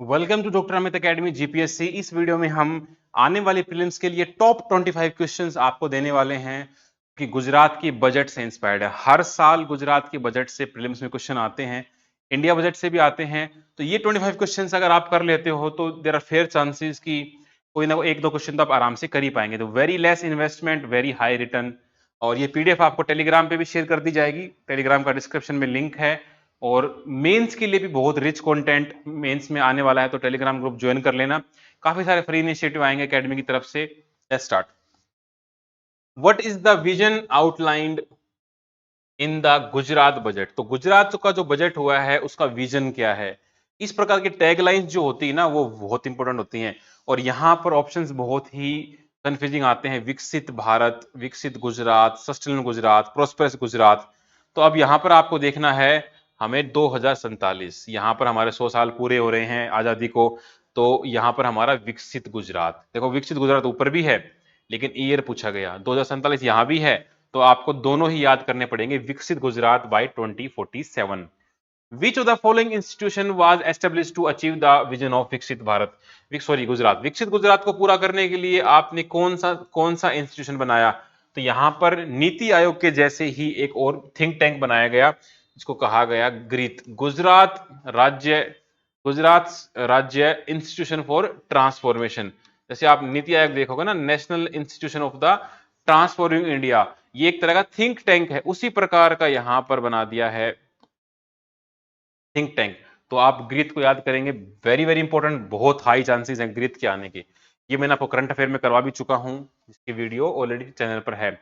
Welcome to doctor Amit academy GPSC. इस video में हम आने वाली प्रीलिम्स के लिए टॉप 25 क्वेश्चंस आपको देने वाले हैं कि गुजरात की बजट से इंस्पायर्ड है। हर साल गुजरात की बजट से प्रीलिम्स में क्वेश्चन आते हैं, इंडिया बजट से भी आते हैं। तो ये 25 क्वेश्चंस अगर आप कर लेते हो तो देर आर फेयर चांसेस कि कोई ना कोई एक दो क्वेश्चन तो आप आराम से कर ही पाएंगे। तो very less investment, very high return. और ये पीडीएफ आपको टेलीग्राम पे भी शेयर कर दी जाएगी, टेलीग्राम का डिस्क्रिप्शन में लिंक है। और मेंस के लिए भी बहुत रिच कंटेंट मेंस में आने वाला है, तो टेलीग्राम ग्रुप ज्वाइन कर लेना। काफी सारे फ्री इनिशिएटिव आएंगे एकेडमी की तरफ से। Let's start. What is the vision outlined in the Gujarat budget? तो गुजरात का जो बजट हुआ है उसका विजन क्या है? इस प्रकार की टैगलाइंस जो होती है ना वो बहुत इंपॉर्टेंट होती हैं। और यहाँ पर ऑप्शंस बहुत ही कंफ्यूजिंग आते हैं। विकसित भारत, विकसित गुजरात, सस्टेनेबल गुजरात, प्रोस्पेरस गुजरात। तो अब यहाँ पर आपको देखना है हमें 2047, यहाँ पर हमारे 100 साल पूरे हो रहे हैं आजादी को। तो यहाँ पर हमारा विकसित गुजरात, देखो विकसित गुजरात ऊपर भी है लेकिन ईयर पूछा गया 2047 यहाँ भी है। तो आपको दोनों ही याद करने पड़ेंगे। Viksit Gujarat by 2047। Which of the following institution was established to achieve the vision of Viksit Bharat? Gujarat, विकसित गुजरात को पूरा करने के लिए आपने कौन सा इंस्टीट्यूशन बनाया? तो यहां पर नीति आयोग के जैसे ही एक और थिंक टैंक बनाया गया जिसको कहा गया ग्रीत, गुजरात राज्य इंस्टीट्यूशन फॉर ट्रांसफॉर्मेशन। जैसे आप नीति आयोग देखोगे ना, national institution of the transforming India, ये एक तरह का थिंक टैंक है, उसी प्रकार का यहां पर बना दिया है थिंक टैंक। तो आप ग्रीत को याद करेंगे, वेरी वेरी इंपॉर्टेंट, बहुत हाई चांसेस हैं ग्रीत के आने के। ये मैंने आपको करंट अफेयर में करवा भी चुका हूं, इसकी वीडियो ऑलरेडी चैनल पर है।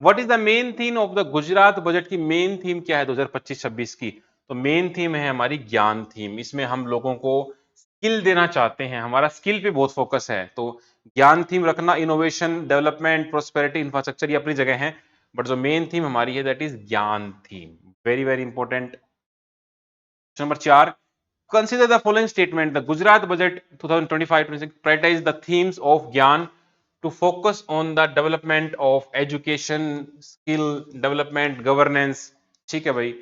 What is the main theme of the Gujarat budget? की मेन थीम क्या है 2025-26 की? तो मेन थीम है हमारी ज्ञान थीम। इसमें हम लोगों को स्किल देना चाहते हैं, हमारा स्किल पे बहुत फोकस है। तो ज्ञान थीम रखना, इनोवेशन, डेवलपमेंट, प्रोस्पेरिटी, इंफ्रास्ट्रक्चर, ये अपनी जगह है। बट जो मेन थीम हमारी है दैट इज ज्ञान theme, very very important. Number 4, consider the following statement: the Gujarat budget 2025-26 prioritize the themes of Gyan to focus on the development of education, skill development, governance। ठीक है भाई।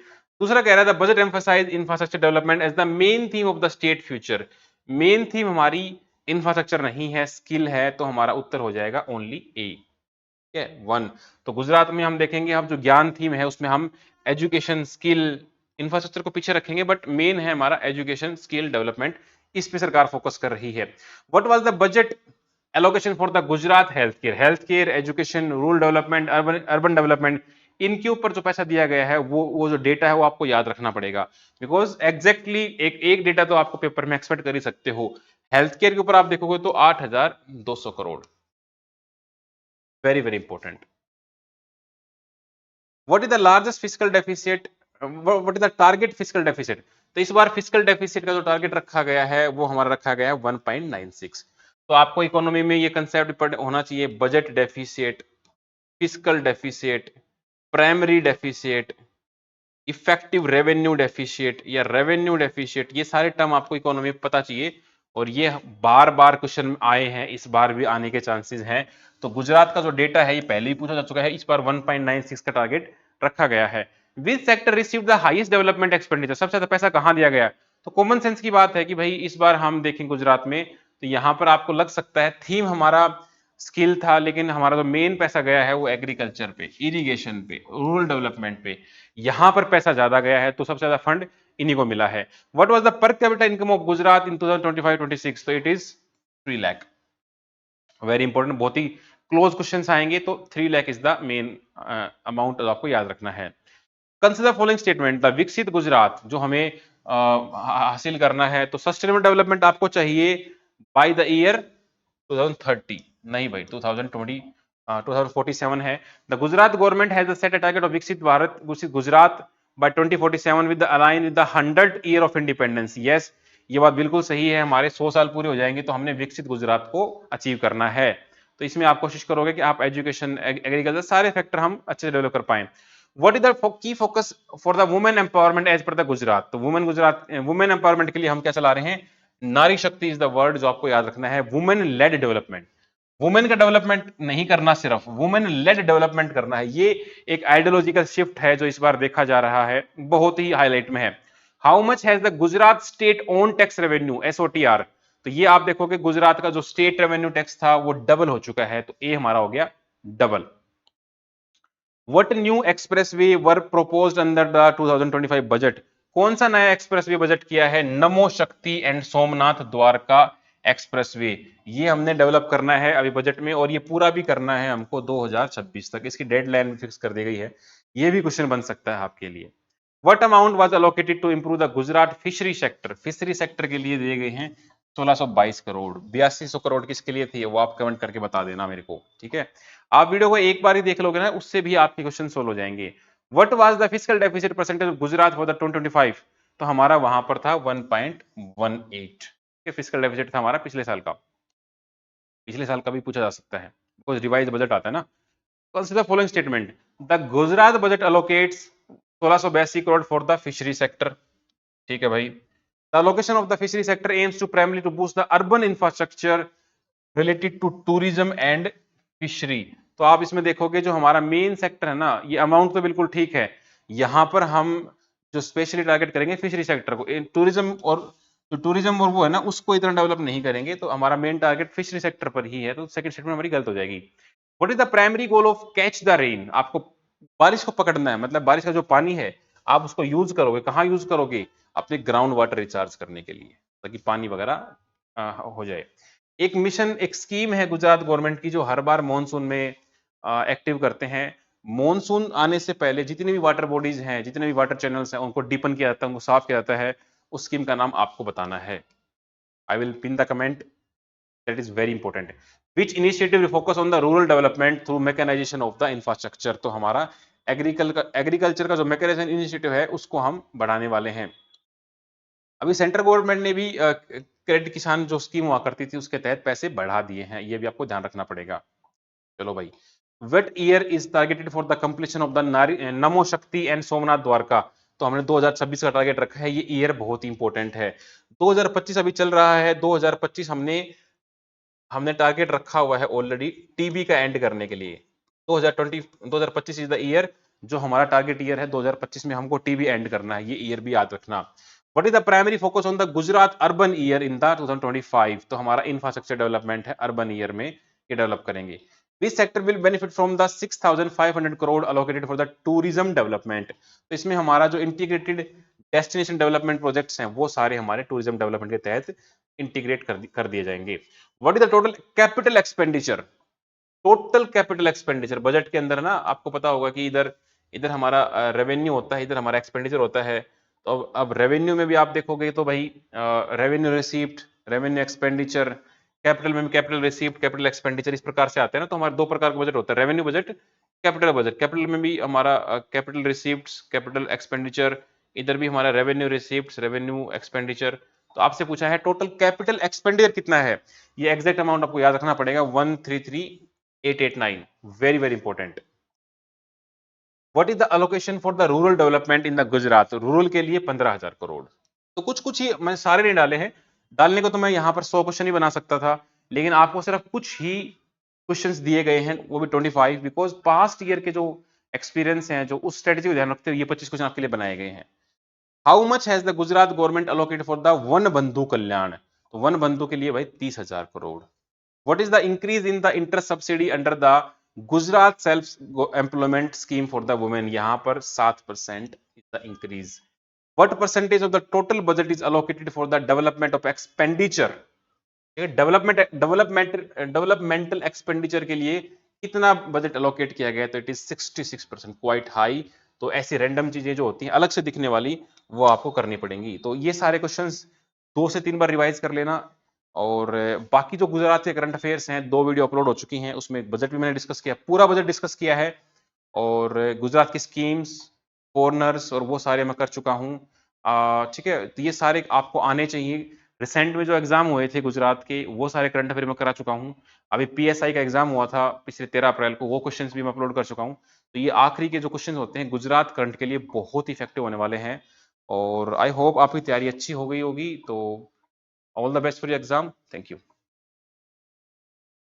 दूसरा कह रहा था budget emphasise infrastructure development as the main theme of the state future. Main theme हमारी infrastructure नहीं है, स्किल है, तो हमारा उत्तर हो जाएगा ओनली ए। ठीक है, 1। तो गुजरात में हम देखेंगे, हम जो ज्ञान थीम है उसमें हम एजुकेशन, स्किल, इंफ्रास्ट्रक्चर को पीछे रखेंगे, बट मेन है हमारा एजुकेशन, स्किल डेवलपमेंट, इस पे सरकार फोकस कर रही है। What was the budget allocation for the Gujarat health care, education, rural development, urban development, इनके ऊपर जो पैसा दिया गया है वो जो डेटा है वो आपको याद रखना पड़ेगा। बिकॉज एग्जैक्टली एक डेटा तो आपको पेपर में एक्सपेक्ट कर ही सकते हो। हेल्थ केयर के ऊपर आप देखोगे तो 8,200 crore, very very important. What is the largest physical deficit, what is the target physical deficit? तो इस बार फिजिकल डेफिसिट का जो टारगेट रखा गया है वो हमारा रखा गया है 1.96। तो आपको इकोनॉमी में ये कंसेप्ट होना चाहिए, budget deficit, physical deficit, primary deficit, effective revenue deficit या रेवेन्यू डेफिशिएट, ये सारे टर्म आपको इकोनॉमी में पता चाहिए। और ये बार बार क्वेश्चन आए हैं, इस बार भी आने के चांसेस हैं। तो गुजरात का जो डेटा है ये पहले ही पूछा जा चुका है, इस बार 1.96 का टारगेट रखा गया है। Which sector receive the highest development expenditure? सबसे ज्यादा पैसा कहां दिया गया? तो कॉमन सेंस की बात है कि भाई इस बार हम देखें गुजरात में, तो यहां पर आपको लग सकता है थीम हमारा स्किल था, लेकिन हमारा जो मेन पैसा गया है वो एग्रीकल्चर पे, इरिगेशन पे, रूरल डेवलपमेंट पे, यहां पर पैसा ज्यादा गया है। तो सबसे ज्यादा फंड इन्हीं को मिला है। What was the per capita income of Gujarat in 2025-26? तो it is 3 lakh, very important, बहुत ही क्लोज क्वेश्चंस आएंगे। तो 3 lakh is the main amount आपको याद रखना है। कंसिडर फॉलोइंग स्टेटमेंट, द विकसित गुजरात जो हमें हासिल करना है, तो सस्टेनेबल डेवलपमेंट आपको चाहिए बाय द ईयर 2030, नहीं भाई 2020, 2047 है। The Gujarat government has set a target of Viksit Bharat, Viksit Gujarat by 2047 with align with the 100 year of independence. Yes, ये बात बिल्कुल सही है, हमारे 100 साल पूरे हो जाएंगे तो हमने विकसित गुजरात को अचीव करना है। तो इसमें आप कोशिश करोगे कि आप एजुकेशन, एग्रीकल्चर, सारे फैक्टर हम अच्छे से डेवलप कर पाए। What is the key focus for the women empowerment as per the Gujarat? तो वुमेन एम्पावरमेंट के लिए हम क्या चला रहे हैं? नारी शक्ति इज द वर्ड जो आपको याद रखना है। वुमेन लेड डेवलपमेंट, वुमेन का डेवलपमेंट नहीं करना, सिर्फ वुमेन लेड डेवलपमेंट करना है। ये एक आइडियोलॉजिकल शिफ्ट है जो इस बार देखा जा रहा है, बहुत ही हाईलाइट में है। How much has the Gujarat state own tax revenue SOTR. तो ये आप देखोगे गुजरात का जो स्टेट रेवेन्यू टैक्स था वो डबल हो चुका है, तो ए हमारा हो गया double. What new expressway were proposed under the 2025 budget. कौन सा नया एक्सप्रेसवे बजट किया है? नमो शक्ति एंड सोमनाथ द्वारका एक्सप्रेसवे। ये हमने डेवलप करना है अभी बजट में, और ये पूरा भी करना है हमको 2026 तक। इसकी डेडलाइन भी फिक्स कर दी गई है। ये भी क्वेश्चन बन सकता है आपके लिए। What amount was allocated to improve the Gujarat fishery sector. Fishery sector के लिए दिए गए हैं 1622 करोड़। 8200 करोड़ किसके लिए थी वो आप कमेंट करके बता देना मेरे को, ठीक है। आप वीडियो को एक बार ही देख लोगे ना, उससे भी आपके क्वेश्चन सोल्व हो जाएंगे। What was the fiscal deficit percentage of Gujarat for the 2025। तो हमारा वहां पर था 1.18 फिस्कल डेफिसिट था हमारा पिछले साल का। पिछले साल का भी पूछा जा सकता है, बिकॉज रिवाइज बजट आता है ना। Consider following statement. The Gujarat budget allocates 1682 crore for the fishery sector, ठीक है भाई। The location of the fishery sector aims to primary to boost the urban infrastructure related to tourism and fishery. तो आप इसमें देखोगे जो हमारा मेन सेक्टर है ना, ये अमाउंट तो बिल्कुल ठीक है। यहां पर हम जो स्पेशली टारगेट करेंगे फिशरी सेक्टर को, टूरिज्म और जो टूरिज्म और वो है ना उसको इतना डेवलप नहीं करेंगे, तो हमारा मेन टारगेट फिशरी सेक्टर पर ही है, तो सेकंड स्टेटमेंट हमारी गलत हो जाएगी। What is the primary goal of catch the rain. आपको बारिश को पकड़ना है, मतलब बारिश का जो पानी है आप उसको यूज करोगे, कहाँ यूज करोगे? अपने ग्राउंड वाटर रिचार्ज करने के लिए, ताकि पानी वगैरह हो जाए। एक मिशन, एक स्कीम है गुजरात गवर्नमेंट की जो हर बार मॉनसून में एक्टिव करते हैं। मॉनसून आने से पहले जितनी भी वाटर बॉडीज हैं, जितने भी वाटर चैनल्स हैं, उनको डीपन किया जाता है, उनको साफ किया जाता है। उस स्कीम का नाम आपको बताना है। I will pin the comment, that is very important. Which initiative focus on the rural development through mechanisation of the infrastructure. तो हमारा एग्रीकल्चर का जो मैकेनाइजेशन इनिशिएटिव है उसको हम बढ़ाने वाले हैं। अभी सेंट्रल गवर्नमेंट ने भी क्रेडिट किसान जो स्कीम हुआ करती थी उसके तहत पैसे बढ़ा दिए हैं, ये भी आपको ध्यान रखना पड़ेगा। चलो भाई, what year is targeted for the completion of the Namo Shakti and Somnath Dwarka. तो हमने 2026 का टारगेट रखा है, ये ईयर बहुत ही इंपॉर्टेंट है। 2025 अभी चल रहा है, 2025 हमने हमने टारगेट रखा हुआ है ऑलरेडी टीबी का एंड करने के लिए। 2025 इज द ईयर जो हमारा टारगेट ईयर है। 2025 में हमको टीबी एंड करना है, ये ईयर भी याद रखना। What is the primary focus on the Gujarat urban year in the 2025। तो हमारा इंफ्रास्ट्रक्चर डेवलपमेंट है, अर्बन ईयर में ये डेवलप करेंगे। This sector will benefit from the 6,500 crore allocated for the tourism development। तो इसमें हमारा जो इंटीग्रेटेड डेस्टिनेशन डेवलपमेंट प्रोजेक्ट्स हैं वो सारे हमारे टूरिज्म डेवलपमेंट के तहत इंटीग्रेट कर दिए जाएंगे। What is the total capital expenditure. Total capital expenditure budget के अंदर ना आपको पता होगा कि इधर इधर हमारा रेवेन्यू होता है, इधर हमारा एक्सपेंडिचर होता है। तो अब रेवेन्यू में भी आप देखोगे तो भाई revenue receipt, revenue expenditure, capital में भी कैपिटल रिसीप्ट, कैपिटल एक्सपेंडिचर, इस प्रकार से आते हैं ना। तो हमारे दो प्रकार का बजट होता है, revenue budget, capital budget. Capital में भी हमारा कैपिटल रिसीप्ट, कैपिटल एक्सपेंडिचर, इधर भी हमारा रेवेन्यू रिसीप्ट, रेवेन्यू एक्सपेंडिचर। तो आपसे पूछा है टोटल कैपिटल एक्सपेंडिचर कितना है, ये एग्जैक्ट अमाउंट आपको याद रखना पड़ेगा, 133,889। Very very important. What is the allocation for the rural development in the Gujarat. Rural के लिए 15,000 करोड़। तो कुछ कुछ ही मैंने सारे नहीं डाले हैं, डालने को तो मैं यहाँ पर 100 क्वेश्चन ही बना सकता था, लेकिन आपको सिर्फ कुछ ही क्वेश्चंस दिए गए हैं, वो भी 25, बिकॉज पास्ट ईयर के जो एक्सपीरियंस हैं, जो उस स्ट्रेटेजी को ध्यान रखते हुए ये 25 क्वेश्चन आपके लिए बनाए गए हैं। How much has the Gujarat government allocated for the one बंधु कल्याण। तो वन बंधु के लिए भाई 30,000 crore. What is the increase in the interest subsidy under the Gujarat self employment scheme for the women. यहाँ पर 7% is the increase. What percentage of the total budget is allocated for the development of expenditure. Developmental expenditure के लिए कितना budget allocate किया गया, तो it is 66%, quite high. तो ऐसी रैंडम चीजें जो होती हैं अलग से दिखने वाली, वो आपको करनी पड़ेंगी। तो ये सारे क्वेश्चंस 2 से 3 बार रिवाइज कर लेना। और बाकी जो गुजरात के करंट अफेयर्स हैं, 2 वीडियो अपलोड हो चुकी हैं, उसमें बजट भी मैंने डिस्कस किया, पूरा बजट डिस्कस किया है। और गुजरात की स्कीम्स, फॉरनर्स और वो सारे मैं कर चुका हूँ। ठीक है, तो ये सारे आपको आने चाहिए। रिसेंट में जो एग्जाम हुए थे गुजरात के, वो सारे करंट अफेयर में करा चुका हूँ। अभी पीएसआई का एग्जाम हुआ था पिछले 13 अप्रैल को, वो क्वेश्चंस भी मैं अपलोड कर चुका हूँ। तो ये आखिरी के जो क्वेश्चंस होते हैं गुजरात करंट के लिए बहुत ही इफेक्टिव होने वाले हैं। और आई होप आपकी तैयारी अच्छी हो गई होगी। तो all the best for your exam. Thank you.